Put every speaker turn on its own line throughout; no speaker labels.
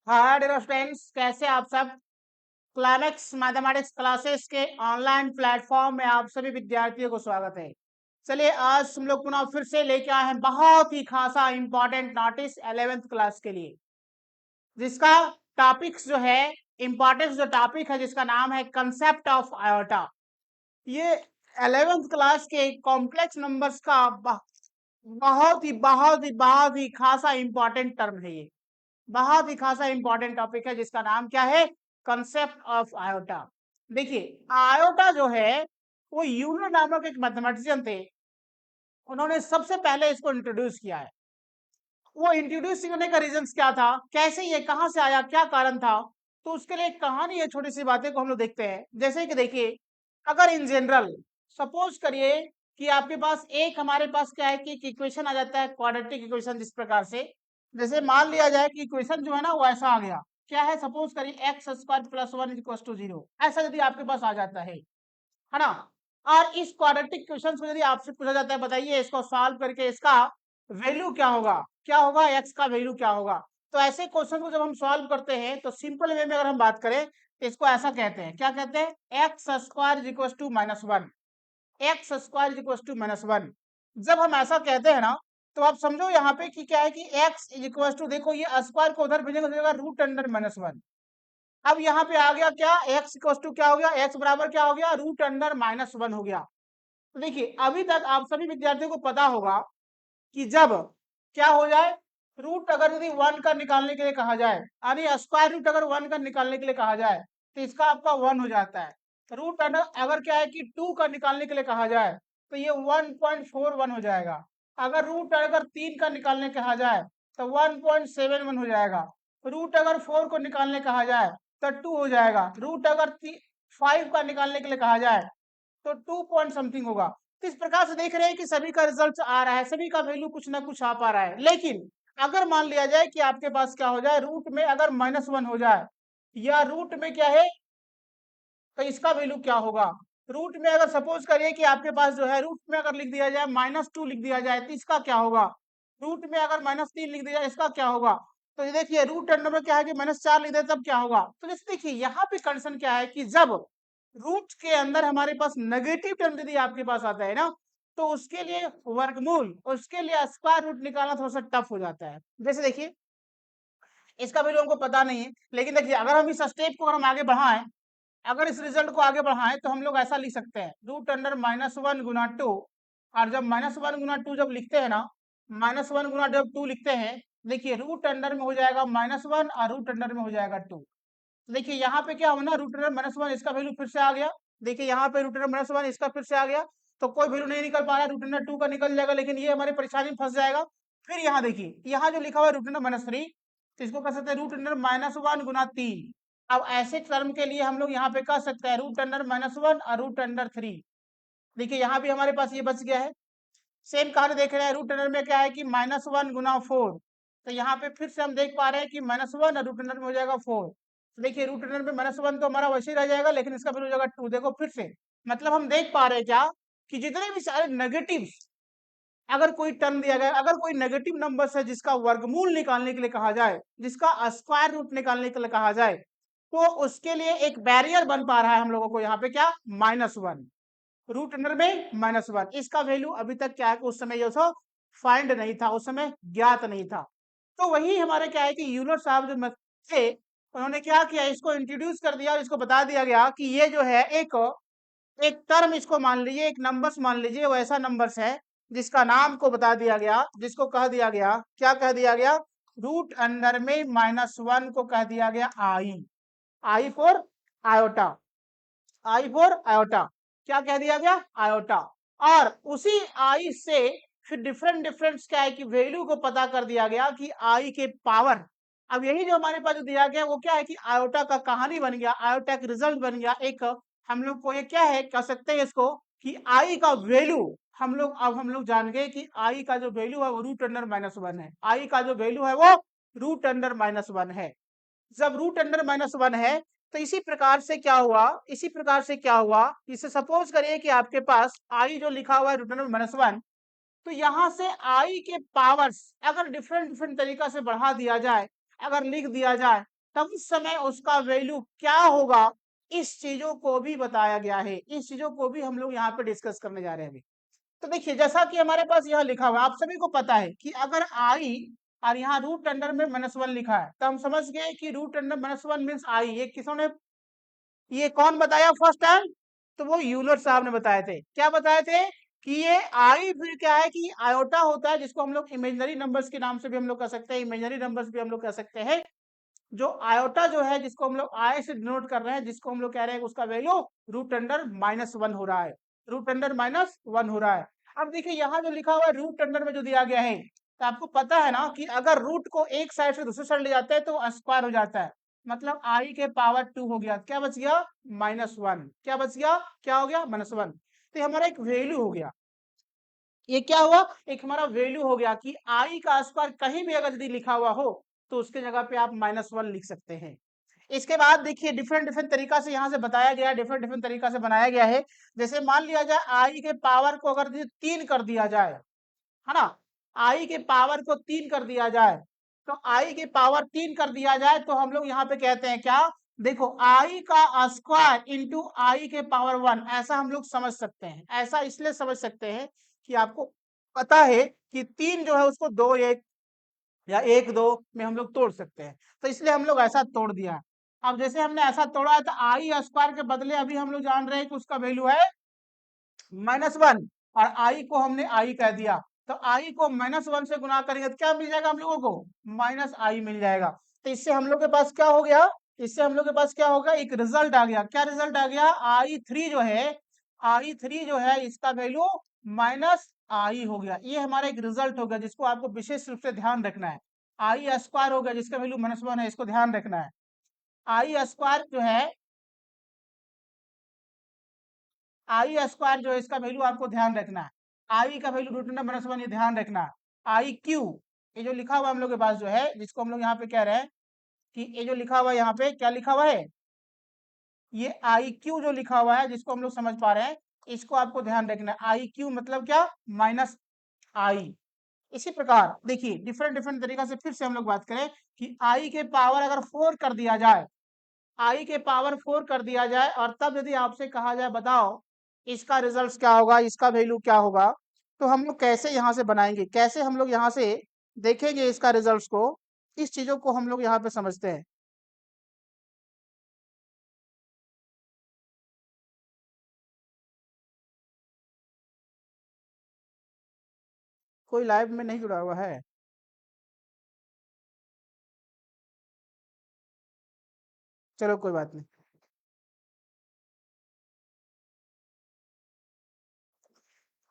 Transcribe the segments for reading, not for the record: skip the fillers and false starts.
Hi dear friends, कैसे आप सब। क्लाइमेक्स मैथमेटिक्स क्लासेस के ऑनलाइन प्लेटफॉर्म में आप सभी विद्यार्थियों को स्वागत है। चलिए आज हम लोग पुनः फिर से लेके आए हैं बहुत ही खासा इंपॉर्टेंट नोटिस 11th क्लास के लिए, जिसका टॉपिक्स जो है इंपॉर्टेंस जो टॉपिक है जिसका नाम है कंसेप्ट ऑफ आयोटा। ये 11th क्लास के कॉम्प्लेक्स नंबर्स का बहुत ही खासा इंपॉर्टेंट टर्म है। ये बहुत ही खासा इंपॉर्टेंट टॉपिक है जिसका नाम क्या है, कंसेप्ट ऑफ आयोटा। देखिए आयोटा जो है वो यूलर नामक एक मैथमेटिशियन थे, उन्होंने सबसे पहले इसको इंट्रोड्यूस किया है। वो इंट्रोड्यूस करने का रीजन क्या था, कैसे ये कहां से आया, क्या कारण था, तो उसके लिए एक कहानी है। छोटी सी बातें को हम लोग देखते हैं। जैसे कि देखिए, अगर इन जनरल सपोज करिए कि आपके पास एक हमारे पास क्या है कि इक्वेशन आ जाता है, क्वाड्रेटिक इक्वेशन। जिस प्रकार से जैसे मान लिया जाए कि इक्वेशन जो है ना वो ऐसा आ गया, क्या है, सपोज करिए x square plus one is equal to zero. ऐसा यदि आपके पास आ जाता है ना, और इस क्वाड्रेटिक क्वेश्चन को यदि आपसे पूछा जाता है बताइए इसको सॉल्व करके इसका वैल्यू क्या होगा, क्या होगा, एक्स का वैल्यू क्या होगा। तो ऐसे क्वेश्चन को जब हम सॉल्व करते हैं तो सिंपल वे में अगर हम बात करें तो इसको ऐसा कहते हैं, क्या कहते हैं, x square is equal to minus one. X square is equal to minus one जब हम ऐसा कहते हैं ना, तो आप समझो यहाँ पे कि क्या है कि एक्स इज इक्वल टू, देखो ये स्क्वायर को उधर भेजेंगे तो हो जाएगा रूट अंडर माइनस वन। अब यहाँ पे आ गया क्या, एक्स इक्वल टू क्या हो गया, एक्स बराबर क्या हो गया, रूट अंडर माइनस वन हो गया। तो देखिए अभी तक आप सभी विद्यार्थियों को पता होगा कि जब क्या हो जाए, रूट अगर यदि वन का निकालने के लिए कहा जाए, यानी स्क्वायर रूट अगर वन का निकालने के लिए कहा जाए तो इसका आपका वन हो जाता है। रूट अगर क्या है कि टू का निकालने के लिए कहा जाए तो ये 1.41 हो जाएगा। अगर रूट अगर तीन का निकालने कहा जाए तो 1.71 हो जाएगा। रूट अगर फोर को निकालने कहा जाए तो टू हो जाएगा। रूट अगर फाइव का निकालने के लिए कहा जाए तो 2 पॉइंट समथिंग होगा। तो इस प्रकार से देख रहे हैं कि सभी का रिजल्ट आ रहा है, सभी का वैल्यू कुछ ना कुछ आ पा रहा है। लेकिन अगर मान लिया जाए कि आपके पास क्या हो जाए, रूट में अगर माइनस वन हो जाए या रूट में क्या है, तो इसका वैल्यू क्या होगा। रूट में अगर सपोज करिए कि आपके पास जो है रूट में अगर लिख दिया जाए माइनस टू लिख दिया जाए तो इसका क्या होगा। रूट में अगर माइनस तीन लिख दिया जाए इसका क्या होगा। तो ये देखिए रूट अंडर में क्या है कि माइनस चार लिख दे तब क्या होगा। तो जैसे देखिए यहाँ पे कंडीशन क्या है कि जब रूट के अंदर हमारे पास नेगेटिव टर्म यदि आपके पास आता है ना, तो उसके लिए वर्गमूल, उसके लिए स्क्वायर रूट निकालना थोड़ा सा टफ हो जाता है। जैसे देखिए इसका वैल्यू हमको पता नहीं है, लेकिन देखिए अगर हम इस स्टेप को अगर हम आगे बढ़ाएं, अगर इस रिजल्ट को आगे बढ़ाएं तो हम लोग ऐसा लिख सकते हैं, रूट अंडर माइनस वन गुना टू। और जब माइनस वन गुना टू जब लिखते हैं ना, माइनस वन गुना जब टू लिखते हैं, देखिए रूट अंडर में हो जाएगा माइनस वन और रूट अंडर में हो जाएगा टू। देखिए यहाँ पे क्या होना, रूट अंडर माइनस वन इसका वैल्यू फिर से आ गया। देखिए यहाँ पे रूट अंडर माइनस वन इसका फिर से आ गया, तो कोई वैल्यू नहीं निकल पा रहा है, रूट अंडर टू का निकल जाएगा, लेकिन ये हमारी परेशानी में फंस जाएगा। फिर यहाँ देखिए यहाँ जो लिखा हुआ है रूट अंडर माइनस थ्री, तो इसको कह सकते हैं रूट अंडर माइनस वन गुना तीन। अब ऐसे टर्म के लिए हम लोग यहाँ पे कह सकते हैं रूट अंडर माइनस वन और रूट अंडर थ्री। देखिए यहाँ भी हमारे पास ये बच गया है। सेम कहानी देख रहे हैं, रूट अंडर में क्या है कि माइनस वन गुना फोर, तो यहाँ पे फिर से हम देख पा रहे हैं कि माइनस वन और रूट अंडर में हो जाएगा फोर। तो देखिए रूट अंडर में माइनस वन तो हमारा वैसे ही रह जाएगा, लेकिन इसका फिर हो जाएगा टू। देखो फिर से मतलब हम देख पा रहे हैं क्या कि जितने भी सारे नेगेटिव, अगर कोई टर्म दिया गया, अगर कोई नेगेटिव नंबर है जिसका वर्गमूल निकालने के लिए कहा जाए, जिसका स्क्वायर रूट निकालने के लिए कहा जाए, तो उसके लिए एक बैरियर बन पा रहा है हम लोगों को यहाँ पे, क्या, माइनस वन। रूट अंडर में माइनस वन, इसका वैल्यू अभी तक क्या है उस समय जो था फाइंड नहीं था, उस समय ज्ञात नहीं था। तो वही हमारे क्या है कि यूलर साहब जो थे, उन्होंने क्या किया, इसको इंट्रोड्यूस कर दिया और इसको बता दिया गया कि ये जो है एक एक टर्म, इसको मान लीजिए एक नंबर्स मान लीजिए, वो ऐसा नंबर्स है जिसका नाम को बता दिया गया, जिसको कह दिया गया, क्या कह दिया गया, रूट अंडर में माइनस वन को कह दिया गया I. I for iota, I for iota, क्या कह दिया गया, आयोटा। और उसी आई से फिर डिफरेंट डिफरेंस क्या है कि वैल्यू को पता कर दिया गया कि आई के पावर। अब यही जो हमारे पास जो दिया गया वो क्या है कि आयोटा का कहानी बन गया, आयोटा का रिजल्ट बन गया। एक हम लोग को ये क्या है, कह सकते हैं इसको कि आई का वैल्यू, हम लोग अब हम लोग जान गए कि आई का जो वैल्यू है वो रूट अंडर माइनस वन है। आई का जो वैल्यू है वो रूट अंडर माइनस वन है। जब रूट अंडर माइनस वन है तो इसी प्रकार से क्या हुआ, इसी प्रकार से क्या हुआ, इसे सपोज करिए कि आपके पास आई जो लिखा हुआ है रूट अंडर माइनस वन, तो यहां से आई के पावर्स अगर डिफरेंट डिफरेंट तरीका से बढ़ा दिया जाए, अगर लिख दिया जाए, तब उस समय उसका वैल्यू क्या होगा, इस चीजों को भी बताया गया है। इस चीजों को भी हम लोग यहाँ पे डिस्कस करने जा रहे हैं अभी। तो देखिए जैसा कि हमारे पास यहाँ लिखा हुआ है, आप सभी को पता है कि अगर आई और यहाँ रूट अंडर में -1 लिखा है तो हम समझ गए कि रूट अंडर -1 मीन्स आई। ये किसों ने, ये कौन बताया फर्स्ट टाइम? तो वो यूलर साहब ने बताए थे। क्या बताए थे? कि ये आई फिर क्या है कि आयोटा होता है, जिसको हम लोग इमेजिनरी नंबर्स के नाम से भी हम लोग कह सकते हैं, इमेजिनरी नंबर्स भी हम लोग कह सकते हैं। जो आयोटा जो है, जिसको हम लोग आई से डिनोट कर रहे हैं, जिसको हम लोग कह रहे हैं उसका वैल्यू रूट अंडर -1 हो रहा है, रूट अंडर -1 हो रहा है। अब देखिए यहाँ जो लिखा हुआ है रूट अंडर में जो दिया गया है, तो आपको पता है ना कि अगर रूट को एक साइड से दूसरी साइड ले जाते हैं तो स्क्वायर हो जाता है, मतलब आई के पावर 2 हो गया। क्या बच गया? -1। क्या बच गया? क्या हो गया? -1। तो ये हमारा एक वैल्यू हो गया। ये क्या हुआ? एक हमारा वैल्यू हो गया कि आई का स्क्वायर कहीं भी अगर यदि लिखा हुआ हो तो उसके जगह पे आप -1 लिख सकते हैं। इसके बाद देखिए डिफरेंट डिफरेंट तरीका से यहाँ से बताया गया है, डिफरेंट डिफरेंट तरीका से बनाया गया है। जैसे मान लिया जाए आई के पावर को अगर 3 कर दिया जाए, है ना, आई के पावर को 3 कर दिया जाए, तो आई के पावर 3 कर दिया जाए तो हम लोग यहाँ पे कहते हैं क्या? देखो आई का स्क्वायर इंटू आई के पावर 1, ऐसा हम लोग समझ सकते हैं। ऐसा इसलिए समझ सकते हैं कि आपको पता है कि 3 जो है उसको 2 1 या 1 2 में हम लोग तोड़ सकते हैं, तो इसलिए हम लोग ऐसा तोड़ दिया। अब जैसे हमने ऐसा तोड़ा है तो आई स्क्वायर के बदले अभी हम लोग जान रहे हैं कि उसका वैल्यू है -1, और आई को हमने आई कह दिया, तो आई को -1 से गुना करेंगे तो क्या मिल जाएगा हम लोगों को? -i मिल जाएगा। तो इससे हम लोग के पास क्या हो गया? इससे हम लोग के पास क्या होगा? एक रिजल्ट आ गया। क्या रिजल्ट आ गया? i3 जो है, i3 जो है इसका वैल्यू -i हो गया। ये हमारा एक रिजल्ट हो गया जिसको आपको विशेष रूप से ध्यान रखना है। आई स्क्वायर हो गया जिसका वैल्यू -1 है, इसको ध्यान रखना है। आई स्क्वायर जो है, आई स्क्वायर जो है इसका वैल्यू आपको ध्यान रखना है। आई का वैल्यू रूट अंडर -1, ये ध्यान रखना है। आई क्यू, ये जो लिखा हुआ हम लोग के पास जो है, जिसको हम लोग यहाँ पे कह रहे हैं कि ये जो लिखा हुआ है यहाँ पे, क्या लिखा हुआ है? ये आई क्यू जो लिखा हुआ है, जिसको हम लोग समझ पा रहे हैं, इसको आपको ध्यान रखना है। आई क्यू मतलब क्या? -i। इसी प्रकार देखिए डिफरेंट डिफरेंट तरीका से फिर से हम लोग बात करें कि आई के पावर अगर 4 कर दिया जाए, आई के पावर 4 कर दिया जाए, और तब यदि आपसे कहा जाए बताओ इसका रिजल्ट क्या होगा, इसका वैल्यू क्या होगा, तो हम लोग कैसे यहाँ से बनाएंगे, कैसे हम लोग यहाँ से देखेंगे इसका रिजल्ट को, इस चीजों को हम लोग यहाँ पे समझते हैं। कोई लाइव में नहीं जुड़ा हुआ है? चलो कोई बात नहीं।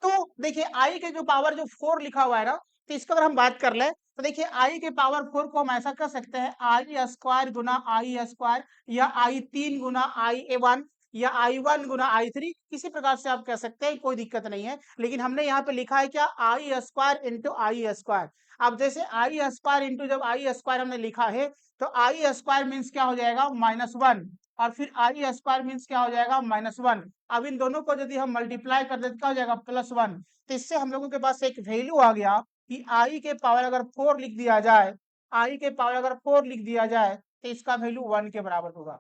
तो देखिए आई के जो पावर जो 4 लिखा हुआ है ना, तो इसका अगर हम बात कर ले तो देखिए आई के पावर 4 को हम ऐसा कर सकते हैं, आई स्क्वायर गुना आई स्क्वायर, या आई 3 गुना आई 1, या आई 1 गुना आई 3, किसी प्रकार से आप कह सकते हैं, कोई दिक्कत नहीं है। लेकिन हमने यहाँ पे लिखा है क्या? आई स्क्वायर इंटू आई स्क्वायर। अब जैसे आई स्क्वायर इंटू जब आई स्क्वायर हमने लिखा है, तो आई स्क्वायर मीन्स क्या हो जाएगा? -1, और फिर आई स्क्वायर मीन्स क्या हो जाएगा? -1। अब इन दोनों को यदि हम मल्टीप्लाई कर देते क्या हो जाएगा? +1। तो इससे हम लोगों के पास एक वैल्यू आ गया कि आई के पावर अगर 4 लिख दिया जाए, आई के पावर अगर 4 लिख दिया जाए तो इसका वैल्यू 1 के बराबर होगा।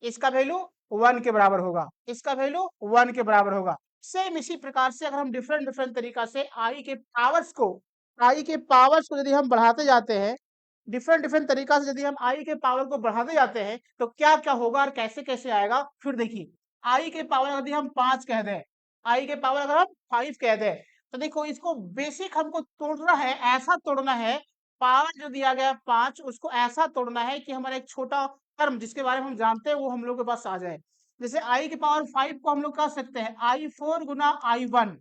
इसका वैल्यू 1 के बराबर होगा। इसका वैल्यू 1 के बराबर होगा। सेम इसी प्रकार से अगर हम डिफरेंट डिफरेंट तरीका से आई के पावर्स को यदि हम बढ़ाते जाते हैं, डिफरेंट डिफरेंट तरीका से यदि हम आई के पावर को बढ़ाते जाते हैं तो क्या क्या होगा और कैसे कैसे आएगा, फिर देखिए। आई के पावर यदि हम 5 कह दें, आई के पावर अगर हम 5 कह दें, तो देखो इसको बेसिक हमको तोड़ना है, ऐसा तोड़ना है, पावर जो दिया गया है 5, उसको ऐसा तोड़ना है कि हमारा एक छोटा टर्म जिसके बारे में हम जानते हैं वो हम लोग के पास आ जाए। जैसे आई की पावर 5 को हम लोग कह सकते हैं आई 4 गुना आई 1।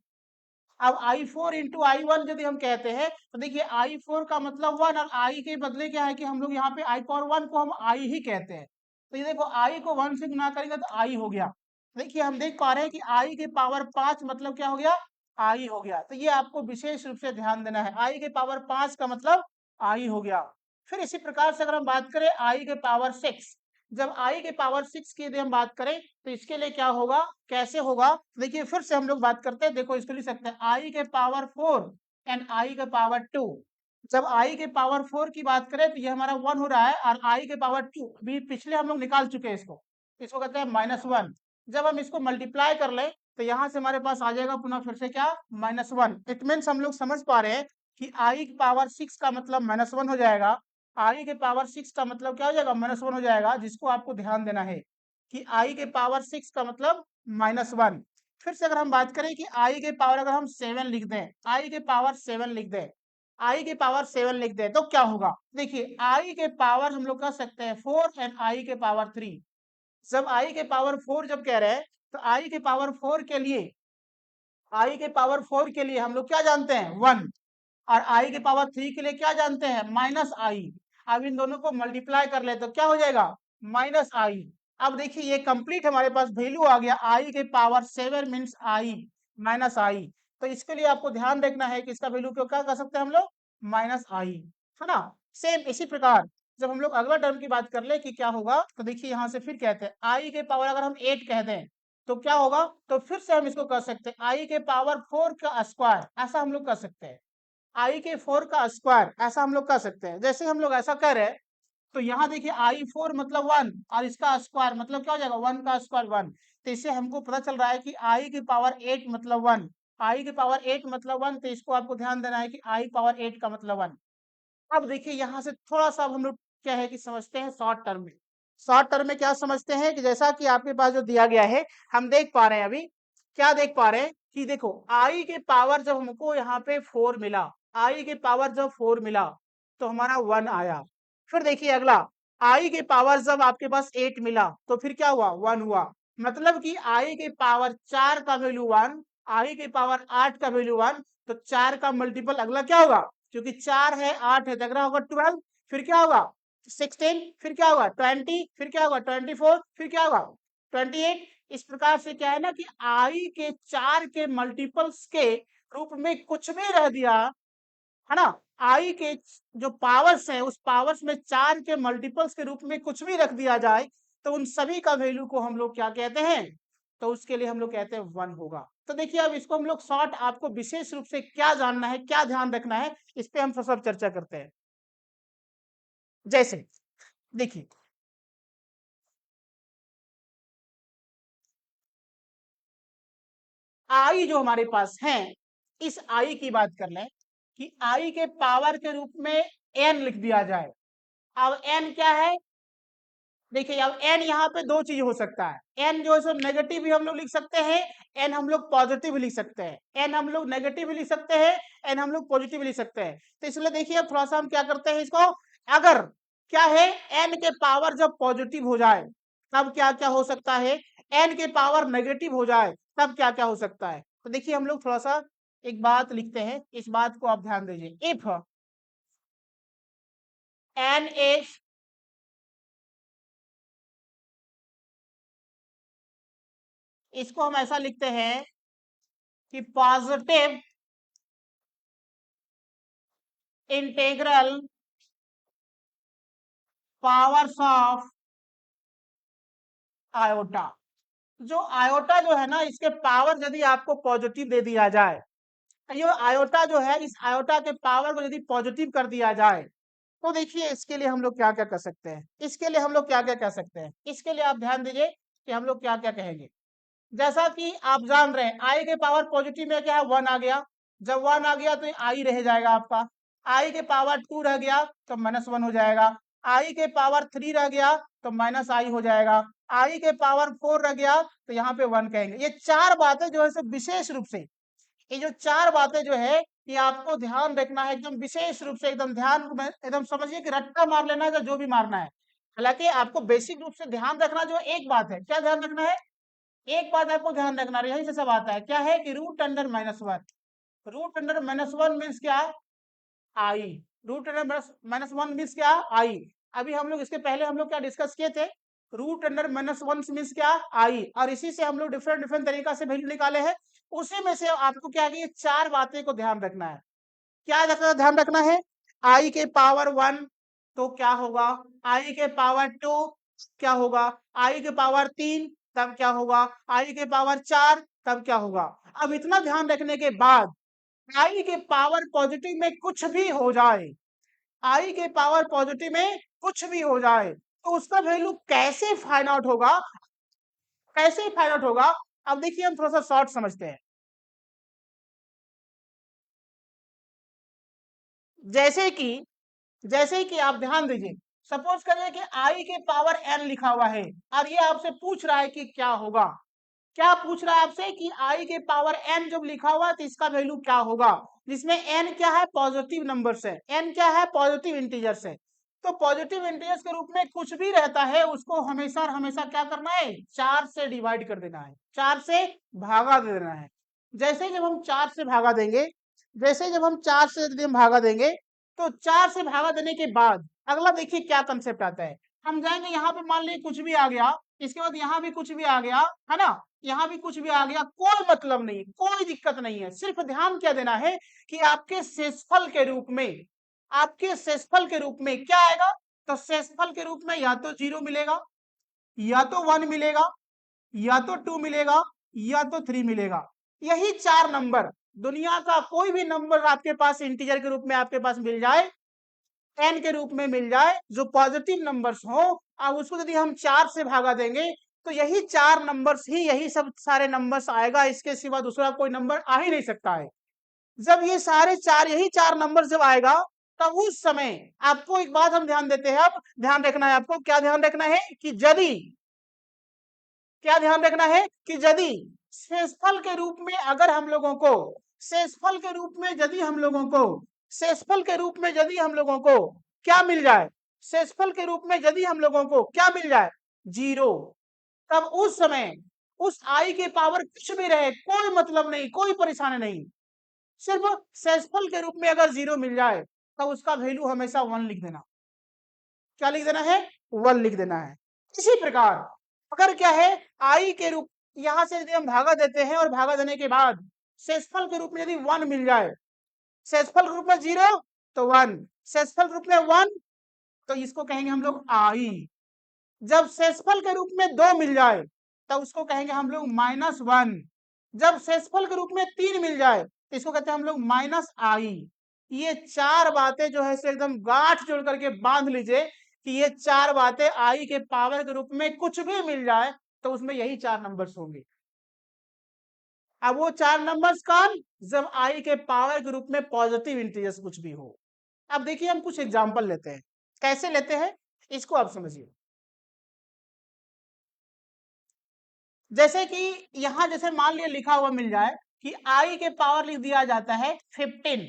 अब आई 4 इंटू आई 1 यदि हम कहते हैं तो देखिए आई 4 का मतलब 1, और आई के बदले क्या है कि हम लोग यहाँ पे आई 1 को हम आई ही कहते हैं। तो ये देखो आई को 1 से गुना करेंगे तो आई हो गया। देखिए हम देख पा रहे हैं कि आई के पावर 5 मतलब क्या हो गया? आई हो गया। तो ये आपको विशेष रूप से ध्यान देना है, आई के पावर 5 का मतलब आई हो गया। फिर इसी प्रकार से अगर हम बात करें आई के पावर 6, जब आई के पावर 6 की यदि हम बात करें तो इसके लिए क्या होगा, कैसे होगा? देखिए फिर से हम लोग बात करते हैं, देखो इसको लिख सकते हैं आई के पावर 4 एंड आई के पावर 2। जब आई के पावर 4 की बात करें तो ये हमारा 1 हो रहा है, और आई के पावर 2 अभी पिछले हम लोग निकाल चुके हैं इसको, इसको कहते हैं -1। जब हम इसको मल्टीप्लाई कर लें तो यहाँ से हमारे पास आ जाएगा पुनः फिर से क्या, -1। इट मीन्स हम लोग समझ पा रहे हैं कि आई की पावर 6 का मतलब -1 हो जाएगा। आई के पावर 6 का मतलब क्या हो जाएगा, -1 हो जाएगा, जिसको आपको ध्यान देना है कि आई के पावर 6 का मतलब -1। फिर से अगर हम बात करें कि आई के पावर अगर हम 7 लिख दें, आई के पावर 7 लिख दें, आई के पावर 7 लिख दें तो क्या होगा। देखिए आई के पावर हम लोग कह सकते हैं 4 एंड आई के पावर 3। जब आई के पावर 4 जब कह रहे हैं तो आई के पावर 4 के लिए, आई के पावर 4 के लिए हम लोग क्या जानते हैं, 1। और आई के पावर 3 के लिए क्या जानते हैं, -i। अब इन दोनों को मल्टीप्लाई कर ले तो क्या हो जाएगा, -i। अब देखिए ये कंप्लीट हमारे पास वैल्यू आ गया, आई के पावर 7 मीन्स आई -i। तो इसके लिए आपको ध्यान रखना है कि इसका वैल्यू क्यों क्या कर सकते हैं हम लोग, -i, है ना। सेम इसी प्रकार जब हम लोग अगला टर्म की बात कर ले कि क्या होगा, तो देखिए यहाँ से फिर कहते हैं आई के पावर अगर हम 8 कह दें तो क्या होगा, तो फिर से हम इसको कर सकते हैं आई के पावर 4 का स्क्वायर, ऐसा हम लोग कर सकते हैं। आई के 4 का स्क्वायर ऐसा हम लोग कर सकते हैं। जैसे हम लोग ऐसा कर रहे हैं तो यहाँ देखिए आई 4 मतलब 1 और इसका स्क्वायर मतलब क्या हो जाएगा, 1 का स्क्वायर 1। तो इससे हमको पता चल रहा है कि आई की पावर 8 मतलब 1, आई की पावर 8 मतलब 1। तो इसको आपको ध्यान देना है कि आई पावर 8 का मतलब 1। अब देखिए यहाँ से थोड़ा सा हम लोग क्या है कि समझते हैं शॉर्ट टर्म में। शॉर्ट टर्म में क्या समझते हैं कि जैसा कि आपके पास जो दिया गया है, हम देख पा रहे हैं अभी, क्या देख पा रहे हैं कि देखो आई के पावर जब हमको यहाँ पे 4 मिला, आई के पावर जब 4 मिला तो हमारा 1 आया। फिर देखिए अगला, आई के पावर जब आपके पास 8 मिला तो फिर क्या हुआ, 1 हुआ। मतलब कि आई के पावर 4 का वैल्यू 1, आई के पावर 8 का वैल्यू 1। तो 4 का मल्टीपल अगला क्या होगा, क्योंकि 4 है 8 है तो अगला होगा 12। फिर क्या होगा 16, फिर क्या होगा 20, फिर क्या होगा 24, फिर क्या होगा 28। इस प्रकार से क्या है ना कि आई के 4 के मल्टीपल्स के रूप में कुछ भी रह दिया, है ना। आई के जो पावर्स है उस पावर्स में 4 के मल्टीपल्स के रूप में कुछ भी रख दिया जाए तो उन सभी का वैल्यू को हम लोग क्या कहते हैं, तो उसके लिए हम लोग कहते हैं 1 होगा। तो देखिए अब इसको हम लोग शॉर्ट, आपको विशेष रूप से क्या जानना है, क्या ध्यान रखना है, इस पे हम सब चर्चा करते हैं। जैसे देखिए आई जो हमारे पास है, इस आई की बात कर लें कि आई के पावर के रूप में एन लिख दिया जाए। अब एन क्या है, देखिए अब एन यहाँ पे दो चीज हो सकता है। एन जो है सो नेगेटिव भी हम लोग लिख सकते हैं, एन हम लोग पॉजिटिव भी लिख सकते हैं। एन हम लोग नेगेटिव भी लिख सकते हैं, एन हम लोग पॉजिटिव भी लिख सकते हैं। तो इसलिए देखिए अब थोड़ा सा हम क्या करते हैं इसको, अगर क्या है एन के पावर जब पॉजिटिव हो जाए तब क्या क्या हो सकता है, एन के पावर नेगेटिव हो जाए तब क्या क्या हो सकता है। तो देखिए हम लोग थोड़ा सा एक बात लिखते हैं, इस बात को आप ध्यान दीजिए। इफ एन इज, इसको हम ऐसा लिखते हैं कि positive integral powers of iota. जो आयोटा जो है ना, इसके पावर यदि आपको पॉजिटिव दे दिया जाए, ये आयोटा जो है, इस आयोटा के पावर को यदि पॉजिटिव कर दिया जाए तो देखिए इसके लिए हम लोग क्या क्या कर सकते हैं, इसके लिए हम लोग क्या क्या कर सकते हैं। इसके लिए आप ध्यान दीजिए कि हम लोग क्या क्या कहेंगे। जैसा कि आप जान रहे हैं आई के पावर पॉजिटिव में क्या है, 1 आ गया। जब 1 आ गया तो आई रह जाएगा आपका। आई के पावर 2 रह गया तो -1 हो जाएगा। आई के पावर 3 रह गया तो -i हो जाएगा। आई के पावर 4 रह गया तो यहाँ पे 1 कहेंगे। ये चार बातें जो है सो विशेष रूप से, ये जो चार बातें जो है ये आपको ध्यान रखना है एकदम विशेष रूप से, एकदम ध्यान में एकदम समझिए कि रट्टा मार लेना है या जो भी मारना है। हालांकि आपको बेसिक रूप से ध्यान रखना जो एक बात है, क्या ध्यान रखना है, एक बात आपको ध्यान रखना है, यहीं से सब आता है, क्या है कि root under -1। Root under -1 means क्या, आई। रूट अंडर -1 मीन्स क्या, आई। अभी हम लोग इसके पहले हम लोग क्या डिस्कस किए थे, रूट अंडर -1 मीन्स क्या, आई। और इसी से हम लोग डिफरेंट डिफरेंट तरीका से वैल्यू निकाले हैं। उसी में से आपको क्या है, ये चार बातें को ध्यान रखना है। क्या ध्यान रखना है, आई के पावर 1 तो क्या होगा, आई के पावर 2 क्या होगा, आई के पावर 3 तब क्या होगा, आई के पावर 4 तब क्या होगा। अब इतना ध्यान रखने के बाद आई के पावर पॉजिटिव में कुछ भी हो जाए, आई के पावर पॉजिटिव में कुछ भी हो जाए, तो उसका वैल्यू कैसे फाइंड आउट होगा, कैसे फाइंड आउट होगा? अब देखिए हम थोड़ा सा शॉर्ट समझते हैं। जैसे कि आप ध्यान दीजिए, सपोज करिए कि आई के पावर एन लिखा हुआ है और ये आपसे पूछ रहा है कि क्या होगा। क्या पूछ रहा है आपसे कि आई के पावर एन जब लिखा हुआ है तो इसका वैल्यू क्या होगा, जिसमें एन क्या है, पॉजिटिव नंबर्स है, एन क्या है, पॉजिटिव इंटीजर्स है। तो पॉजिटिव इंटीजर्स के रूप में कुछ भी रहता है उसको हमेशा हमेशा क्या करना है, 4 से डिवाइड कर देना है, 4 से भागा दे देना है। जैसे जब हम 4 से भागा देंगे, जैसे जब हम 4 से यदि हम भागा देंगे, तो 4 से भागा देने के बाद अगला देखिए क्या कंसेप्ट आता है। हम जाएंगे यहाँ पे, मान लीजिए कुछ भी आ गया, इसके बाद यहाँ भी कुछ भी आ गया, है ना, यहाँ भी कुछ भी आ गया, कोई मतलब नहीं, कोई दिक्कत नहीं है। सिर्फ ध्यान क्या देना है कि आपके शेषफल के रूप में, आपके शेषफल के रूप में क्या आएगा, तो शेषफल के रूप में या तो 0 मिलेगा, या तो 1 मिलेगा, या तो 2 मिलेगा, या तो 3 मिलेगा। यही 4 नंबर, दुनिया का कोई भी नंबर आपके पास इंटीजर के रूप में आपके पास मिल जाए, एन के रूप में मिल जाए, जो पॉजिटिव नंबर्स हो, अब उसको यदि हम 4 से भागा देंगे तो यही 4 नंबर्स ही, यही सब सारे नंबर्स आएगा, इसके सिवा दूसरा कोई नंबर आ ही नहीं सकता है। जब ये सारे 4, यही 4 नंबर जब आएगा, तब उस समय आपको एक बात हम ध्यान देते हैं, अब ध्यान रखना है आपको, क्या ध्यान रखना है कि यदि, क्या ध्यान रखना है कि यदि शेषफल के रूप में अगर हम लोगों को, शेषफल के रूप में यदि हम लोगों को, शेषफल के रूप में यदि हम लोगों को क्या मिल जाए, शेषफल के रूप में यदि हम लोगों को क्या मिल जाए, 0, तब उस समय उस आई के पावर कुछ भी रहे, कोई मतलब नहीं, कोई परेशानी नहीं, सिर्फ शेषफल के रूप में अगर 0 मिल जाए तब उसका वैल्यू हमेशा 1 लिख देना। क्या लिख देना है, 1 लिख देना है। इसी प्रकार अगर क्या है, आई के रूप, यहां से यदि हम भागा देते हैं और भागा देने के बाद शेषफल के रूप में यदि 1 मिल जाए, शेषफल के रूप में 0 तो 1, शेषफल के रूप में 1 तो इसको कहेंगे हम लोग आई। जब शेषफल के रूप में 2 मिल जाए तब उसको कहेंगे हम लोग -1। जब शेषफल के रूप में 3 मिल जाए तो इसको कहते हैं हम लोग माइनस आई। ये 4 बातें जो है एकदम गांठ जोड़ करके बांध लीजिए कि ये 4 बातें आई के पावर के रूप में कुछ भी मिल जाए तो उसमें यही 4 नंबर्स होंगे। अब वो 4 नंबर्स कौन, जब आई के पावर के रूप में पॉजिटिव इंटीजर्स कुछ भी हो। अब देखिए हम कुछ एग्जांपल लेते हैं, कैसे लेते हैं इसको आप समझिए। जैसे कि यहां जैसे मान लिया लिखा हुआ मिल जाए कि आई के पावर लिख दिया जाता है 15,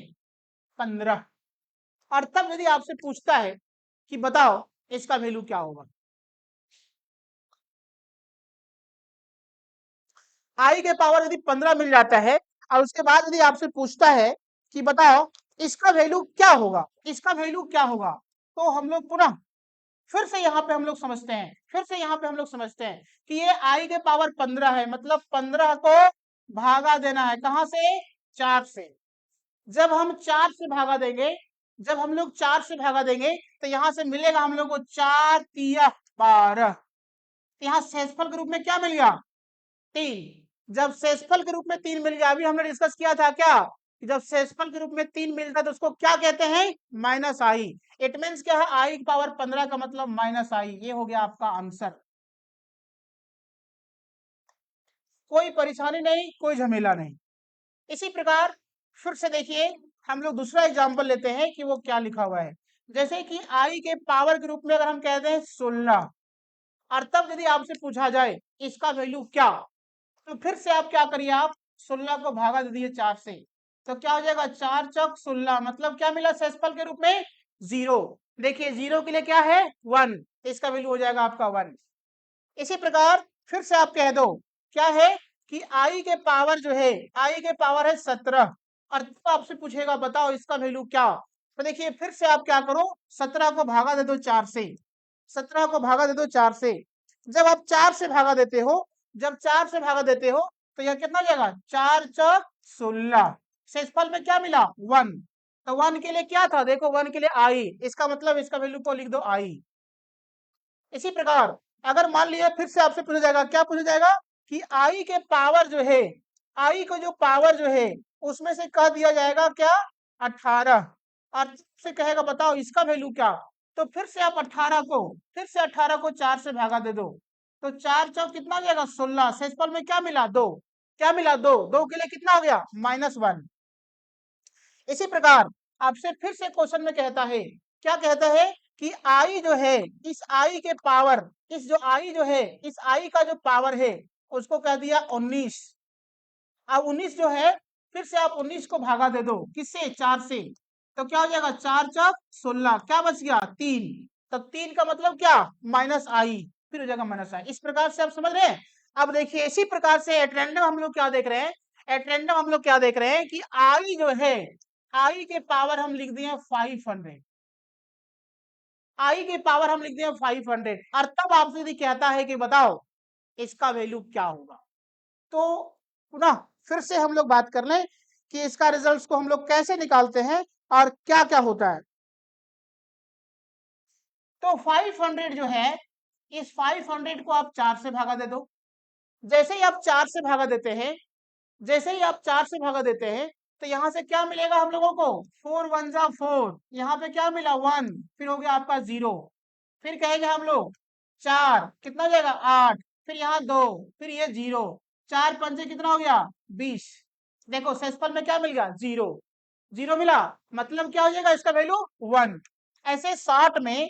15, और तब यदि आपसे पूछता है कि बताओ इसका वैल्यू क्या होगा। आई के पावर यदि 15 मिल जाता है और उसके बाद यदि आपसे पूछता है कि बताओ इसका वैल्यू क्या होगा, इसका वैल्यू क्या होगा, तो हम लोग पुनः फिर से यहाँ पे हम लोग समझते हैं, फिर से यहाँ पे हम लोग समझते हैं कि ये आई के पावर 15 है, मतलब 15 को भागा देना है, कहां से, 4 से। जब हम 4 से भागा देंगे, जब हम लोग 4 से भागा देंगे तो यहां से मिलेगा हम लोग को 4 तिया 12। यहाँ शेषफल के रूप में क्या मिल गया, 3। जब शेषफल के रूप में 3 मिल गया, अभी हमने डिस्कस किया था क्या कि जब शेषफल के रूप में 3 मिलता है तो उसको क्या कहते हैं, माइनस आई। इट मीन्स क्या है, आई पावर 15 का मतलब माइनस आई। ये हो गया आपका आंसर। कोई परेशानी नहीं, कोई झमेला नहीं। इसी प्रकार फिर से देखिए, हम लोग दूसरा एग्जाम्पल लेते हैं कि वो क्या लिखा हुआ है। जैसे कि आई के पावर के रूप में अगर हम कहते हैं 16, और तब यदि आपसे पूछा जाए इसका वैल्यू क्या, तो फिर से आप क्या करिए, आप 16 को भागा दे दिए 4 से, तो क्या हो जाएगा, 4 चौक 16, मतलब क्या मिला शेषफल के रूप में, 0। देखिए 0 के लिए क्या है, 1, तो इसका वैल्यू हो जाएगा आपका 1। इसी प्रकार फिर से आप कह दो क्या है कि आई के पावर जो है, आई के पावर है 17, और तो आपसे पूछेगा बताओ इसका वैल्यू क्या, तो देखिए फिर से आप क्या करो, 17 को भागा दे दो 4 से, 17 को भागा दे दो 4 से। जब आप 4 से भागा देते हो, जब 4 से भागा देते हो तो यह कितना हो जाएगा, 4 चौक 16, शेषफल में क्या मिला, 1। तो 1 के लिए क्या था, देखो 1 के लिए आई, इसका मतलब इसका वैल्यू को लिख दो आई। इसी प्रकार अगर मान लिया फिर से आपसे पूछा जाएगा, क्या पूछा जाएगा कि आई के पावर जो है, आई को जो पावर जो है उसमें से कह दिया जाएगा क्या 18, और से कहेगा बताओ इसका वैल्यू क्या। तो फिर से आप 18 को 4 से भागा दे दो, तो 4 चौक कितना हो जाएगा 16। शेषफल में क्या मिला 2, क्या मिला 2, 2 के लिए कितना हो गया -1। इसी प्रकार आपसे फिर से क्वेश्चन में कहता है, क्या कहता है कि आई जो है इस आई के पावर, इस जो आई जो है इस आई का जो पावर है उसको कह दिया 19। अब 19 जो है फिर से आप 19 को भागा दे दो किससे 4 से, तो क्या हो जाएगा 4 चौक 16, क्या बच गया 3। तब 3 का मतलब क्या -i, फिर हो जाएगा -i। इस प्रकार से आप समझ रहे हैं। अब देखिए इसी प्रकार से एट रैंडम हम लोग क्या देख रहे हैं, एट रैंडम हम लोग क्या देख रहे हैं कि आई जो है आई के पावर हम लिख दिए 500, आई के पावर हम लिख दिए 500, और तब आपसे यदि कहता है कि बताओ इसका वैल्यू क्या होगा। तो पुनः फिर से हम लोग बात कर लें कि इसका रिजल्ट्स को हम लोग कैसे निकालते हैं और क्या क्या होता है। तो 500 जो है इस 500 को आप 4 से भागा दे दो। जैसे ही आप 4 से भागा देते हैं, जैसे ही आप 4 से भागा देते हैं, तो यहां से क्या मिलेगा हम लोगों को 4 1 जा 4, यहाँ पे क्या मिला 1, फिर हो गया आपका 0। फिर कहेंगे हम लोग 4 कितना हो जाएगा 8, फिर यहाँ 2, फिर ये 0, 4 पंजे कितना हो गया 20। देखो शेषफल में क्या मिल गया 0, 0 मिला, मतलब क्या हो जाएगा इसका वैल्यू 1। ऐसे शॉर्ट में,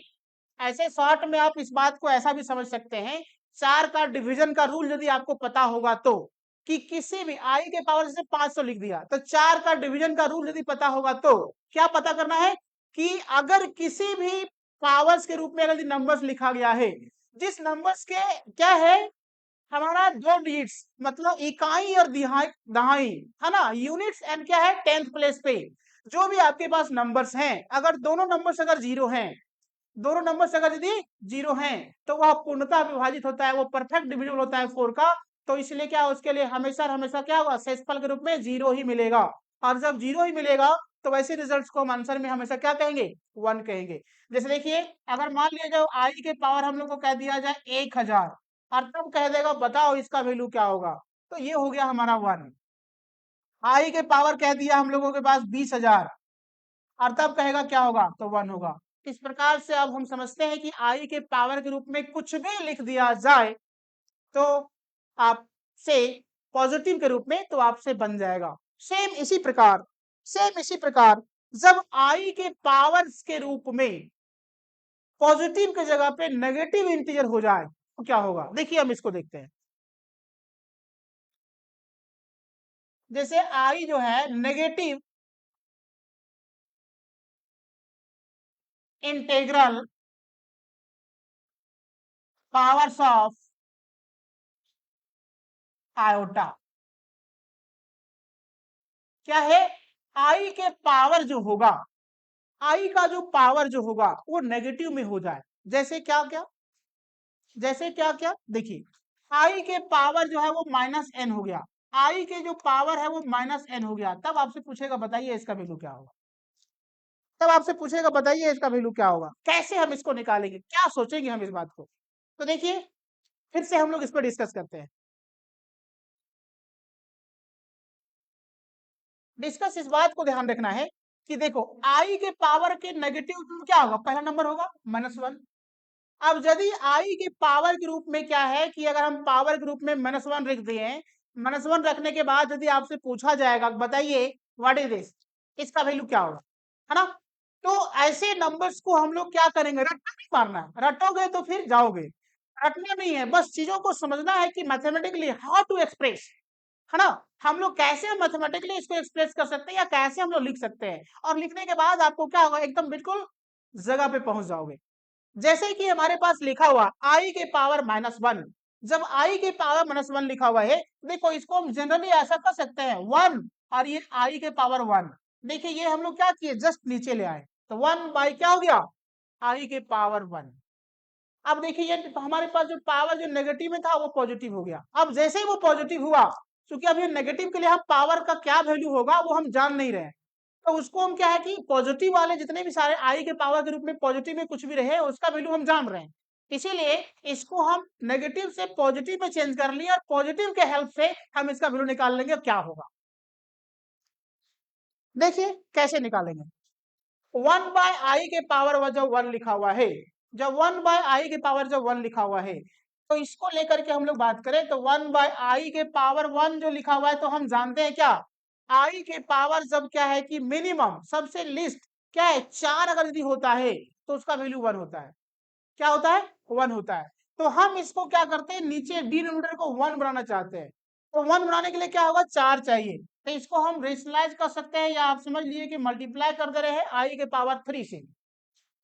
ऐसे शॉर्ट में आप इस बात को ऐसा भी समझ सकते हैं, 4 का डिवीजन का रूल यदि आपको पता होगा तो, कि किसी भी आई के पावर से 500 लिख दिया, तो 4 का डिवीजन का रूल यदि पता होगा तो क्या पता करना है कि अगर किसी भी पावर्स के रूप में यदि नंबर्स लिखा गया है, जिस नंबर्स के क्या है हमारा 2 डिजिट्स, मतलब इकाई और दिहाई दहाई है ना, यूनिट्स एंड क्या है 10th प्लेस पे जो भी आपके पास नंबर्स हैं, अगर दोनों नंबर्स अगर जीरो हैं, दोनों नंबर्स अगर यदि जीरो हैं तो वह पूर्णतः विभाजित होता है, वो परफेक्ट डिविजिबल होता है 4 का। तो इसलिए क्या उसके लिए हमेशा हमेशा क्या होगा शेषफल के रूप में 0 ही मिलेगा, और जब 0 ही मिलेगा तो वैसे रिजल्ट्स को हम आंसर में हमेशा क्या कहेंगे 1 कहेंगे। जैसे देखिए अगर मान लिया जाए आई के पावर हम लोग को कह दिया जाए 1000, और तब कह देगा बताओ इसका वैल्यू क्या होगा, तो ये हो गया हमारा 1। आई के पावर कह दिया हम लोगों के पास 20,000, और तब कहेगा क्या होगा तो 1 होगा। इस प्रकार से अब हम समझते हैं कि आई के पावर के रूप में कुछ भी लिख दिया जाए तो आपसे पॉजिटिव के रूप में तो आपसे बन जाएगा। सेम इसी प्रकार, सेम इसी प्रकार जब आई के पावर्स के रूप में पॉजिटिव की जगह पे नेगेटिव इंटीजर हो जाए तो क्या होगा, देखिए हम इसको देखते हैं। जैसे आई जो है negative integral powers of iota, क्या है आई के पावर जो होगा, आई का जो पावर जो होगा वो नेगेटिव में हो जाए। जैसे क्या क्या, जैसे क्या क्या देखिए आई के पावर जो है वो -n हो गया, आई के जो पावर है वो -n हो गया, तब आपसे पूछेगा बताइए इसका वैल्यू क्या होगा, तब आपसे पूछेगा बताइए इसका वैल्यू क्या होगा। कैसे हम इसको निकालेंगे, क्या सोचेंगे हम इस बात को। तो देखिए फिर से हम लोग इस पर डिस्कस करते हैं। डिस्कस इस बात को ध्यान रखना है कि देखो आई के पावर के नेगेटिव क्या होगा, पहला नंबर होगा -1। अब यदि आई के पावर के रूप में क्या है कि अगर हम पावर के रूप में -1 रख दिए, -1 रखने के बाद यदि आपसे पूछा जाएगा बताइए व्हाट इज दिस, इसका वैल्यू क्या होगा, है ना। तो ऐसे नंबर्स को हम लोग क्या करेंगे, रट्टा नहीं मारना है, रटोगे तो फिर जाओगे, रटना नहीं है, बस चीजों को समझना है कि मैथमेटिकली हाउ टू एक्सप्रेस, है ना। हम लोग कैसे मैथमेटिकली इसको एक्सप्रेस कर सकते हैं या कैसे हम लोग लिख सकते हैं, और लिखने के बाद आपको क्या होगा एकदम बिल्कुल जगह पे पहुंच जाओगे। जैसे कि हमारे पास लिखा हुआ आई के पावर -1, जब आई के पावर -1 लिखा हुआ है, देखो इसको हम जनरली ऐसा कर सकते हैं 1, और ये आई के पावर 1, देखिए ये हम लोग क्या किए जस्ट नीचे ले आए, तो 1 बाई क्या हो गया आई के पावर 1। अब देखिए ये हमारे पास जो पावर जो नेगेटिव में था वो पॉजिटिव हो गया। अब जैसे ही वो पॉजिटिव हुआ, क्योंकि अब ये नेगेटिव के लिए हम पावर का क्या वैल्यू होगा वो हम जान नहीं रहे, तो उसको हम क्या है कि पॉजिटिव वाले जितने भी सारे आई के पावर के रूप में पॉजिटिव में कुछ भी रहे उसका वैल्यू हम जान रहे हैं। इसीलिए इसको हम नेगेटिव से पॉजिटिव में चेंज कर लिए और पॉजिटिव के हेल्प से हम इसका वैल्यू निकाल लेंगे क्या होगा। देखिए कैसे निकालेंगे। 1/i के पावर जब 1 लिखा हुआ है, जब 1/i के पावर जब 1 लिखा हुआ है, तो इसको लेकर के हम लोग बात करें तो 1/i के पावर 1 जो लिखा हुआ है, तो हम जानते हैं क्या, i के पावर जब क्या है कि मिनिमम सबसे लिस्ट क्या है 4 अगर यदि होता है तो उसका वैल्यू 1 होता है। क्या होता है, 1 होता है। तो हम इसको क्या करते हैं, नीचे डिनोमिनेटर को 1 बनाना चाहते हैं, तो 1 बनाने के लिए क्या होगा, 4 चाहिए। तो इसको हम रेशनलाइज कर सकते हैं या आप समझ लीजिए कि मल्टीप्लाई कर दे रहे हैं आई के पावर 3 से।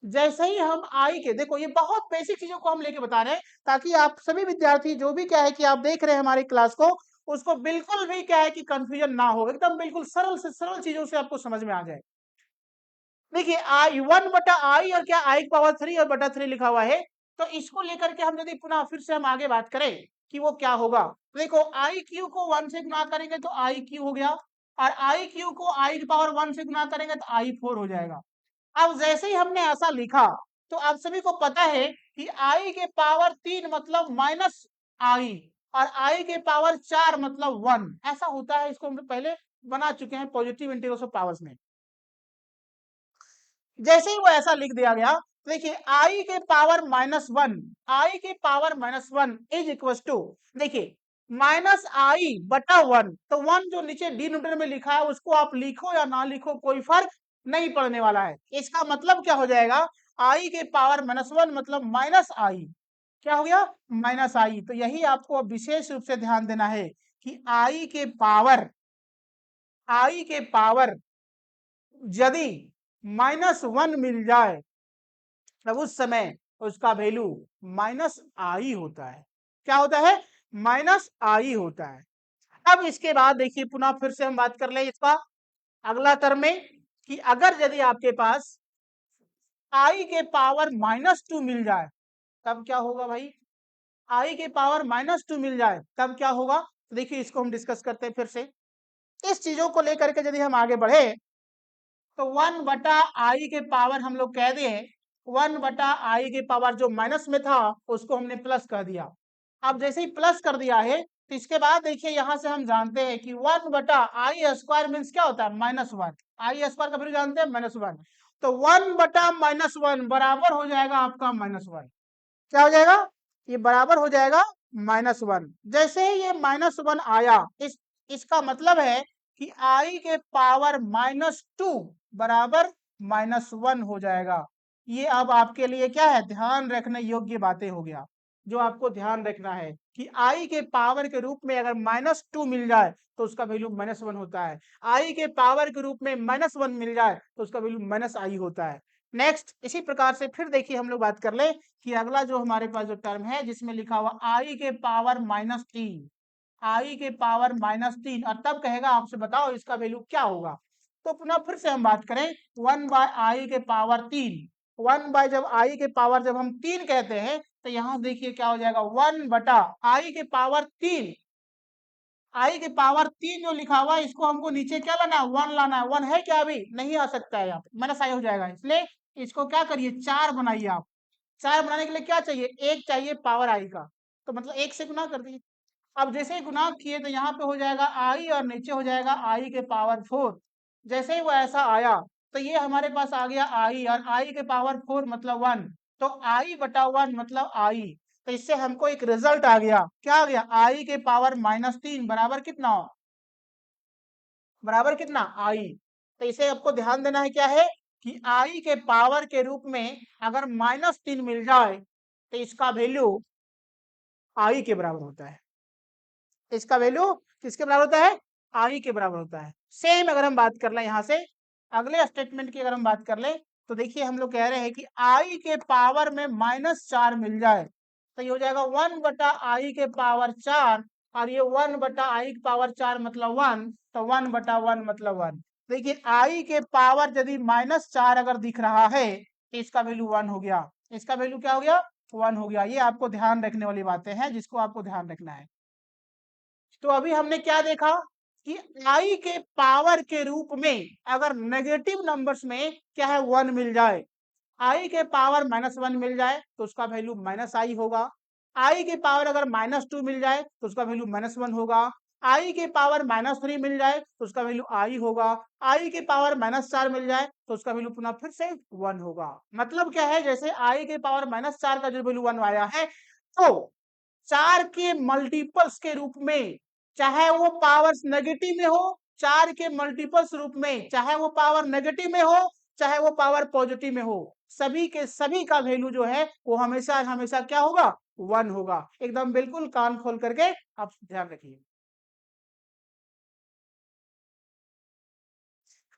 जैसे ही हम आई के, देखो ये बहुत बेसिक चीजों को हम लेके बता रहे हैं ताकि आप सभी विद्यार्थी जो भी क्या है कि आप देख रहे हैं हमारी क्लास को, उसको बिल्कुल भी क्या है कि कंफ्यूजन ना हो, एकदम बिल्कुल सरल से सरल चीजों से आपको समझ में आ जाए। देखिए आई 1/i और क्या आई की पावर 3 और बटा 3 लिखा हुआ है, तो इसको लेकर के हम यदि पुनः फिर से हम आगे बात करें कि वो क्या होगा, देखो आई क्यू को 1 से गुना करेंगे तो आई क्यू हो गया, और आई क्यू को आई की पावर 1 से गुना करेंगे तो आई 4 हो जाएगा। अब जैसे ही हमने ऐसा लिखा तो आप सभी को पता है कि आई के पावर 3 मतलब माइनस आई, और आई के पावर 4 मतलब 1, ऐसा होता है। इसको हम लोग पहले बना चुके हैं पॉजिटिव इंटीग्रल्स ऑफ पावर्स में। जैसे ही वो ऐसा लिख दिया गया, देखिए आई के पावर -1, आई के पावर -1 इज इक्वल टू, देखिए माइनस आई बटा 1, तो 1 जो नीचे डिनोमिनेटर में लिखा है उसको आप लिखो या ना लिखो कोई फर्क नहीं पड़ने वाला है। इसका मतलब क्या हो जाएगा, आई के पावर -1 मतलब माइनस आई, क्या हो गया, माइनस आई। तो यही आपको अब विशेष रूप से ध्यान देना है कि आई के पावर यदि -1 मिल जाए तब उस समय उसका वैल्यू माइनस आई होता है। क्या होता है, माइनस आई होता है। अब इसके बाद देखिए पुनः फिर से हम बात कर ले इसका अगला टर्म में कि अगर यदि आपके पास आई के पावर -2 मिल जाए तब क्या होगा भाई, आई के पावर -2 मिल जाए तब क्या होगा। तो देखिए इसको हम डिस्कस करते हैं फिर से। इस चीजों को लेकर के यदि हम आगे बढ़े तो 1/i के पावर हम लोग कह दें, 1/i के पावर जो माइनस में था उसको हमने प्लस कर दिया। अब जैसे ही प्लस कर दिया है तो इसके बाद देखिए यहां से हम जानते हैं कि 1/i² मीन्स क्या होता है, -1। आई स्क्वायर का वैल्यू जानते हैं -1, तो 1/-1 बराबर हो जाएगा आपका -1। क्या हो जाएगा, ये बराबर हो जाएगा -1। जैसे ही ये -1 आया, इसका मतलब है कि आई के पावर -2 बराबर -1 हो जाएगा। ये अब आपके लिए क्या है, ध्यान रखने योग्य बातें हो गया। जो आपको ध्यान रखना है कि आई के पावर के रूप में अगर -2 मिल जाए तो उसका वैल्यू -1 होता है, आई के पावर के रूप में -1 मिल जाए तो उसका वैल्यू -i होता है। नेक्स्ट इसी प्रकार से फिर देखिए हम लोग बात कर ले कि अगला जो हमारे पास जो टर्म है जिसमें लिखा हुआ आई के पावर -3, आई के पावर -3, और तब कहेगा आपसे बताओ इसका वैल्यू क्या होगा। तो पुनः फिर से हम बात करें 1/i के पावर 3, 1 जब आई के पावर जब हम 3 कहते हैं तो यहां देखिए क्या हो जाएगा, 1/i के पावर 3, आई के पावर 3 जो लिखा हुआ है इसको हमको नीचे क्या लाना है, 1 लाना है। 1 है क्या, अभी नहीं आ सकता है, यहाँ पे माइनस आई हो जाएगा, इसलिए इसको क्या करिए 4 बनाइए आप। 4 बनाने के लिए क्या चाहिए, 1 चाहिए पावर आई का, तो मतलब 1 से गुना कर दीजिए। अब जैसे ही गुना किए तो यहाँ पे हो जाएगा आई और नीचे हो जाएगा आई के पावर 4। जैसे ही वो ऐसा आया तो ये हमारे पास आ गया आई, और आई के पावर 4 मतलब 1, तो आई बटा 1 मतलब आई। तो इससे हमको एक रिजल्ट आ गया, क्या आ गया, आई के पावर -3 बराबर कितना, बराबर कितना, आई। तो इसे आपको ध्यान देना है क्या है कि आई के पावर के रूप में अगर -3 मिल जाए तो इसका वैल्यू आई के बराबर होता है। इसका वैल्यू किसके बराबर होता है, आई के बराबर होता है। सेम अगर हम बात कर लें यहाँ से अगले स्टेटमेंट की अगर हम बात कर लें तो देखिए हम लोग कह रहे हैं कि आई के पावर में -4 मिल जाए तो ये हो जाएगा 1/i के पावर 4, और ये 1/i के पावर 4 मतलब 1, तो 1/1 मतलब 1। देखिए आई के पावर यदि -4 अगर दिख रहा है तो इसका वैल्यू 1 हो गया, इसका वैल्यू क्या हो गया, 1 हो गया। ये आपको ध्यान रखने वाली बातें हैं जिसको आपको ध्यान रखना है। तो अभी हमने क्या देखा कि आई के पावर के रूप में अगर नेगेटिव नंबर्स में क्या है 1 मिल जाए, आई के पावर -1 मिल जाए तो उसका वैल्यू -i होगा। आई के पावर अगर -2 मिल जाए तो उसका वैल्यू -1 होगा। आई के पावर -3 मिल जाए तो उसका वैल्यू आई होगा। आई के पावर -4 मिल जाए तो उसका वैल्यू पुनः फिर से 1 होगा। मतलब क्या है, जैसे आई के पावर -4 का जो वैल्यू 1 आया है, तो 4 के मल्टीपल्स के रूप में, चाहे वो पावर्स नेगेटिव में हो, 4 के मल्टीपल्स रूप में, चाहे वो पावर नेगेटिव में हो, चाहे वो पावर पॉजिटिव में हो, सभी के सभी का वैल्यू जो है वो हमेशा हमेशा क्या होगा, 1 होगा। एकदम बिल्कुल कान खोल करके आप ध्यान रखिए।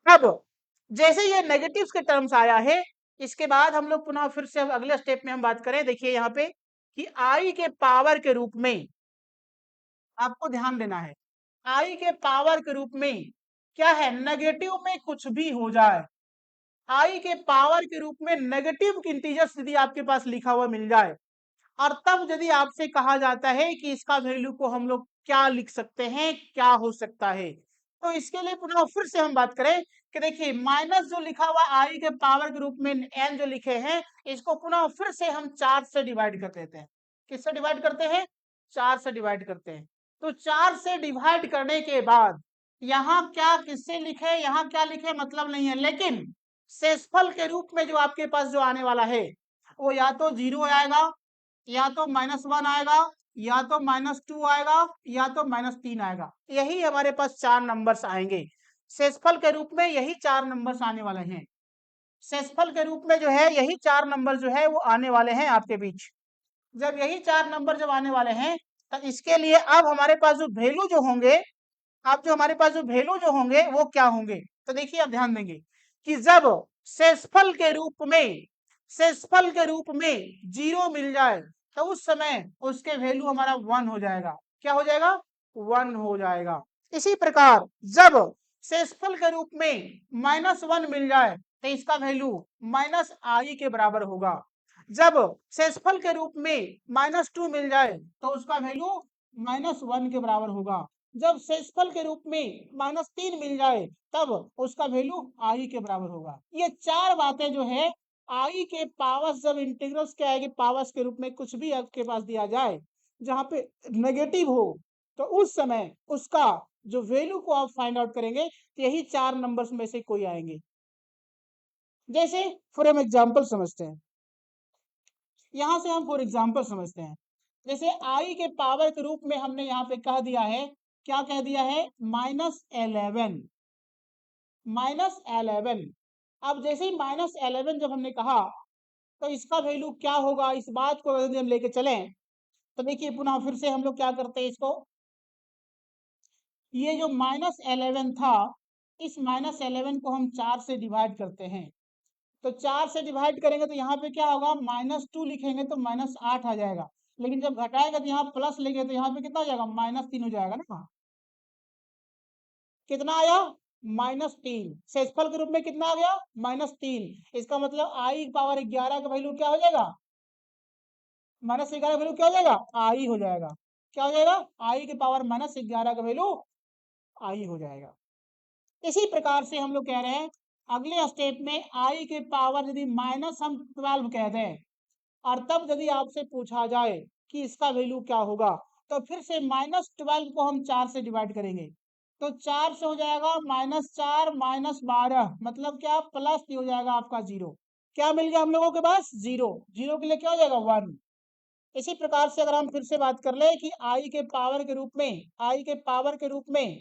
अब जैसे ये नेगेटिव्स के टर्म्स आया है, इसके बाद हम लोग पुनः फिर से अब अगले स्टेप में हम बात करें। देखिए यहाँ पे कि आई के पावर के रूप में आपको ध्यान देना है, आई के पावर के रूप में क्या है, नेगेटिव में कुछ भी हो जाए, आई के पावर के रूप में नेगेटिव इंटीजर्स यदि आपके पास लिखा हुआ मिल जाए, और तब यदि आपसे कहा जाता है कि इसका वैल्यू को हम लोग क्या लिख सकते हैं, क्या हो सकता है, तो इसके लिए पुनः फिर से हम बात करें कि देखिए माइनस जो लिखा हुआ आई के पावर के रूप में एन जो लिखे हैं, इसको पुनः फिर से हम 4 से डिवाइड कर देते हैं। किससे डिवाइड करते हैं, 4 से डिवाइड करते हैं। तो 4 से डिवाइड करने के बाद यहाँ क्या किससे लिखे, यहाँ क्या लिखे मतलब नहीं है, लेकिन शेषफल के रूप में जो आपके पास जो आने वाला है वो या तो 0 आएगा, या तो -1 आएगा, या तो -2 आएगा, या तो -3 आएगा। यही हमारे पास 4 नंबर्स आएंगे। शेषफल के रूप में यही 4 नंबर्स आने वाले हैं। शेषफल के रूप में जो है यही 4 नंबर जो है वो आने वाले हैं आपके बीच। जब यही 4 नंबर जब आने वाले हैं, तो इसके लिए अब हमारे पास जो वैल्यू जो होंगे, अब जो हमारे पास जो वैल्यू जो होंगे वो क्या होंगे, तो देखिए आप ध्यान देंगे कि जब शेषफल के रूप में, शेषफल के रूप में 0 मिल जाए, तो उस समय उसके वैल्यू हमारा 1 हो जाएगा। क्या हो जाएगा, 1 हो जाएगा। इसी प्रकार जब शेषफल के रूप में -1 मिल जाए, तो इसका वैल्यू -i के बराबर होगा। जब शेषफल के रूप में -2 मिल जाए, तो उसका वैल्यू -1 के बराबर होगा। जब शेषफल के रूप में -3 मिल जाए, तब उसका वैल्यू आई के बराबर होगा। ये 4 बातें जो है, आई के पावर्स जब इंटीग्रल्स क्या आएगी, पावर्स के रूप में कुछ भी आपके पास दिया जाए जहां पे नेगेटिव हो, तो उस समय उसका जो वैल्यू को आप फाइंड आउट करेंगे, तो यही 4 नंबर्स में से कोई आएंगे। जैसे फॉर एम एग्जाम्पल समझते हैं, यहां से हम फॉर एग्जाम्पल समझते हैं। जैसे आई के पावर के रूप में हमने यहाँ पे कह दिया है, क्या कह दिया है, -11, -11। अब जैसे ही -11 जब हमने कहा, तो इसका वैल्यू क्या होगा, इस बात को यदि हम लेके चलें, तो देखिए पुनः फिर से हम लोग क्या करते हैं इसको, ये जो -11 था, इस -11 को हम 4 से डिवाइड करते हैं। तो 4 से डिवाइड करेंगे तो यहाँ पे क्या होगा, -2 लिखेंगे तो -8 आ जाएगा। लेकिन जब घटाएगा तो यहाँ प्लस लेंगे तो यहाँ पे कितना हो जाएगा, -3 हो जाएगा ना। कितना आया, -3। शेषफल के रूप में कितना आ गया, -3। इसका मतलब आई पावर 11 का वैल्यू क्या हो जाएगा, -11 वैल्यू क्या हो जाएगा, आई हो जाएगा। क्या हो जाएगा, आई के पावर -11 का वैल्यू आई हो जाएगा। इसी प्रकार से हम लोग कह रहे हैं अगले स्टेप में आई के पावर यदि माइनस हम 12 कह दें, और तब यदि आपसे पूछा जाए कि इसका वैल्यू क्या होगा, तो फिर से -12 को हम 4 से डिवाइड करेंगे। तो 4 से हो जाएगा -4 -12, मतलब क्या, प्लस हो जाएगा आपका 0। क्या मिल गया हम लोगों के पास, 0। 0 के लिए क्या हो जाएगा, 1। इसी प्रकार से अगर हम फिर से बात कर ले कि आई के पावर के रूप में, आई के पावर के रूप में,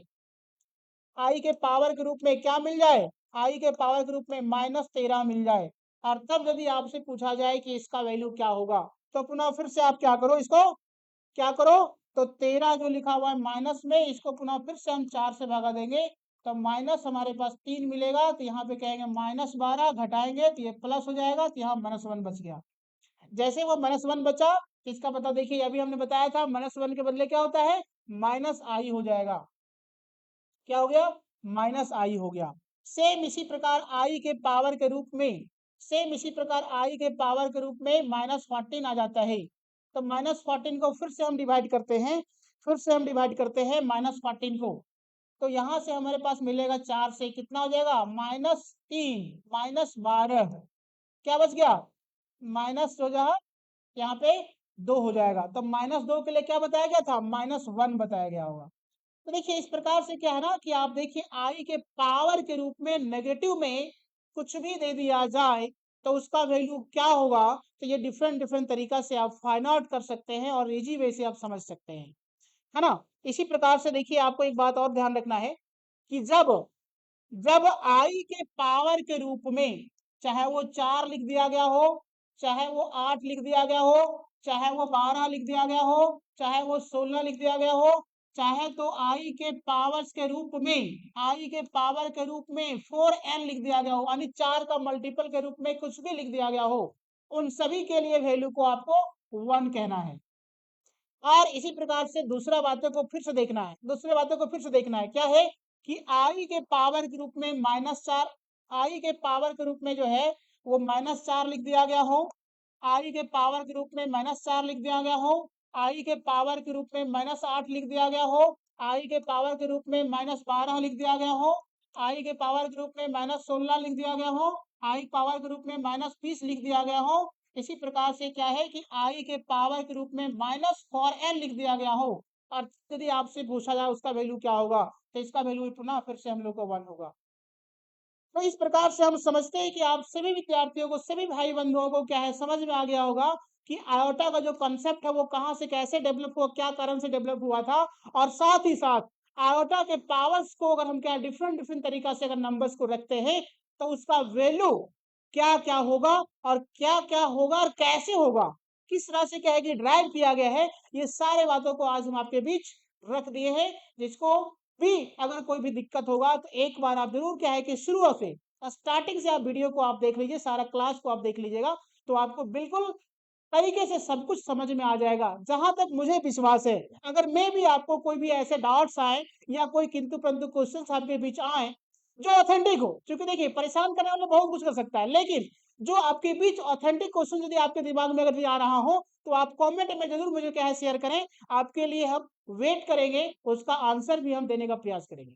आई के पावर के रूप में क्या मिल जाए, आई के पावर के रूप में -13 मिल जाए, और तब यदि आपसे पूछा जाए कि इसका वैल्यू क्या होगा, तो पुनः फिर से आप क्या करो, इसको क्या करो, तो 13 जो लिखा हुआ है माइनस में, इसको पुनः फिर से हम 4 से भागा देंगे, तो माइनस हमारे पास 3 मिलेगा, तो यहाँ पे कहेंगे -12, घटाएंगे तो ये प्लस हो जाएगा, तो यहाँ -1 बच गया। जैसे वो -1 बचा, इसका पता देखिए अभी हमने बताया था, -1 के बदले क्या होता है, -i हो जाएगा। क्या हो गया, -i हो गया। सेम इसी प्रकार आई के पावर के रूप में, सेम इसी प्रकार आई के पावर के रूप में -14 आ जाता है। तो -14 को फिर से हम डिवाइड करते हैं, फिर से हम डिवाइड करते हैं -14 को। तो यहाँ से हमारे पास मिलेगा 4 से कितना हो जाएगा, -3 -12। क्या बच गया, माइनस जो है यहाँ पे 2 हो जाएगा। तो -2 के लिए क्या बताया गया था, -1 बताया गया होगा। तो देखिए इस प्रकार से क्या है ना कि आप देखिए आई के पावर के रूप में नेगेटिव में कुछ भी दे दिया जाए तो उसका वैल्यू क्या होगा, तो ये डिफरेंट डिफरेंट तरीका से आप फाइंड आउट कर सकते हैं और इजी वे से आप समझ सकते हैं, है ना। इसी प्रकार से देखिए आपको एक बात और ध्यान रखना है कि जब जब आई के पावर के रूप में चाहे वो 4 लिख दिया गया हो, चाहे वो 8 लिख दिया गया हो, चाहे वो 12 लिख दिया गया हो, चाहे वो 16 लिख दिया गया हो, चाहे तो आई के पावर्स के रूप में, आई के पावर के रूप में 4n लिख दिया गया हो, यानी 4 का मल्टीपल के रूप में कुछ भी लिख दिया गया हो, उन सभी के लिए वैल्यू को आपको 1 कहना है। और इसी प्रकार से दूसरा बातों को फिर से देखना है, दूसरे बातों को फिर से देखना है, क्या है कि आई के पावर के रूप में -4, आई के पावर के रूप में जो है वो -4 लिख दिया गया हो, आई के पावर के रूप में -4 लिख दिया गया हो, आई के पावर के रूप में -8 लिख दिया गया हो, आई के पावर के रूप में -12 लिख दिया गया हो, आई के पावर के रूप में -16 लिख दिया गया हो, आई पावर के रूप में -20 लिख दिया गया हो। इसी प्रकार से क्या है कि आई के पावर के रूप में -4n लिख दिया गया हो और यदि आपसे पूछा जाए उसका वैल्यू क्या होगा, तो इसका वैल्यू पुनः फिर से हम लोग को 1 होगा। तो इस प्रकार से हम समझते हैं कि आप सभी विद्यार्थियों को, सभी भाई बंधुओं को क्या है समझ में आ गया होगा कि आयोटा का जो कंसेप्ट है वो कहाँ से कैसे डेवलप हुआ, क्या कारण से डेवलप हुआ था, और साथ ही साथ आयोटा के पावर्स को अगर हम क्या डिफरेंट डिफरेंट तरीका से अगर नंबर्स को रखते हैं तो उसका वैल्यू क्या क्या होगा और क्या क्या होगा और कैसे होगा, किस तरह से क्या है कि ड्राइव किया गया है, ये सारे बातों को आज हम आपके बीच रख दिए हैं। जिसको भी अगर कोई भी दिक्कत होगा तो एक बार आप जरूर क्या है कि शुरू से स्टार्टिंग से आप वीडियो को आप देख लीजिए, सारा क्लास को आप देख लीजिएगा, तो आपको बिल्कुल तरीके से सब कुछ समझ में आ जाएगा। जहां तक मुझे विश्वास है, अगर मैं भी आपको कोई भी ऐसे डाउट्स आए या कोई किंतु परंतु क्वेश्चंस आपके बीच आए जो ऑथेंटिक हो, क्योंकि देखिए परेशान करने वाले बहुत कुछ कर सकता है, लेकिन जो आपके बीच ऑथेंटिक क्वेश्चन यदि आपके दिमाग में अगर आ रहा हो तो आप कमेंट में जरूर मुझे क्या है शेयर करें, आपके लिए हम वेट करेंगे, उसका आंसर भी हम देने का प्रयास करेंगे।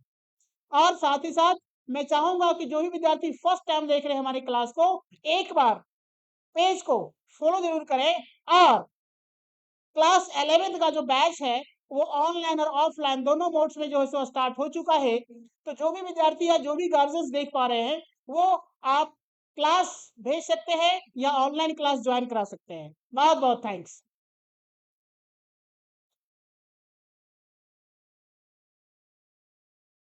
और साथ ही साथ मैं चाहूंगा कि जो भी विद्यार्थी फर्स्ट टाइम देख रहे हैं हमारी क्लास को, एक बार पेज को फॉलो जरूर करें। और क्लास 11th का जो बैच है वो ऑनलाइन और ऑफलाइन दोनों मोड्स में जो है सो स्टार्ट हो चुका है। तो जो भी विद्यार्थी या जो भी गार्जियंस देख पा रहे हैं वो आप क्लास भेज सकते हैं या ऑनलाइन क्लास ज्वाइन करा सकते हैं। बहुत बहुत थैंक्स।